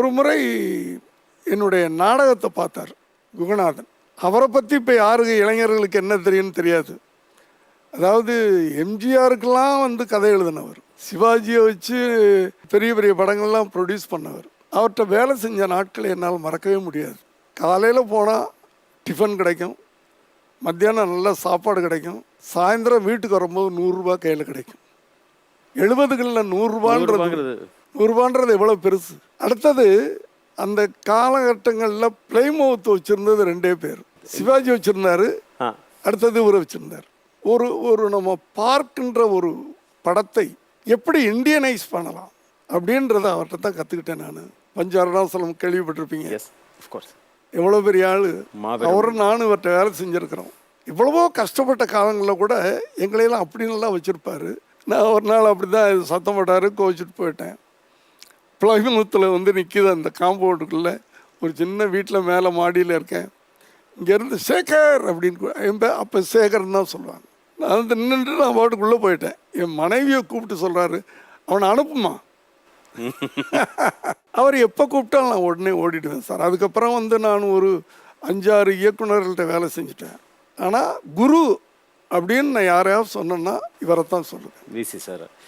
ஒரு முறை என்னுடைய நாடகத்தை பார்த்தார் குகநாதன். அவரை பற்றி இப்போ யாருக்கு இளைஞர்களுக்கு என்ன தெரியும்னு தெரியாது. அதாவது எம்ஜிஆருக்கெல்லாம் வந்து கதை எழுதினவர், சிவாஜியை வச்சு பெரிய பெரிய படங்கள்லாம் ப்ரொடியூஸ் பண்ணவர். அவர்கிட்ட வேலை செஞ்ச நாட்களை என்னால் மறக்கவே முடியாது. காலையில் போனால் டிஃபன் கிடைக்கும், மத்தியானம் நல்ல சாப்பாடு கிடைக்கும், சாயந்தரம் வீட்டுக்கு வரும்போது 100 ரூபா கையில் கிடைக்கும். 70களில் 100 ரூபான்றது எவ்வளோ பெருசு. அடுத்தது அந்த காலகட்டங்களில் பிளைமவுத் வச்சுருந்தது 2 பேர். சிவாஜி வச்சுருந்தாரு, அடுத்தது இவரை வச்சுருந்தார். ஒரு நம்ம பார்க்கின்ற ஒரு படத்தை எப்படி இண்டியனைஸ் பண்ணலாம் அப்படின்றத அவர்கிட்ட தான் கற்றுக்கிட்டேன் நான். பஞ்ச அருணாசலம் கேள்விப்பட்டிருப்பீங்க, எவ்வளோ பெரிய ஆள் அவரும் நானும் இவர்கிட்ட வேலை செஞ்சுருக்கிறோம். இவ்வளவோ கஷ்டப்பட்ட காலங்களில் கூட எங்களையெல்லாம் அப்படின்லாம் வச்சுருப்பார். நான் ஒரு நாள் அப்படி தான் சத்தம் போட்டார், கோவிச்சுட்டு போயிட்டேன். பிளைமூத்தில் வந்து நிற்கிது அந்த காம்பவுண்டுக்குள்ளே, ஒரு சின்ன வீட்டில் மேலே மாடியில் இருக்கேன். இங்கேருந்து சேகர் அப்படின்னு அப்போ சேகர்னு தான் சொல்லுவாங்க. நான் வந்து நின்றுட்டு நான் பாட்டுக்குள்ளே போயிட்டேன். என் மனைவியை கூப்பிட்டு சொல்கிறாரு, அவனை அனுப்புமா. அவர் எப்போ கூப்பிட்டாலும் நான் உடனே ஓடிடுவேன் சார். அதுக்கப்புறம் வந்து நான் ஒரு 5-6 இயக்குநர்கள்ட்ட வேலை செஞ்சுட்டேன். ஆனால் குரு அப்படின்னு நான் யாரையாவது சொன்னேன்னா இவரை தான் சொல்லுவேன். விசி சார்.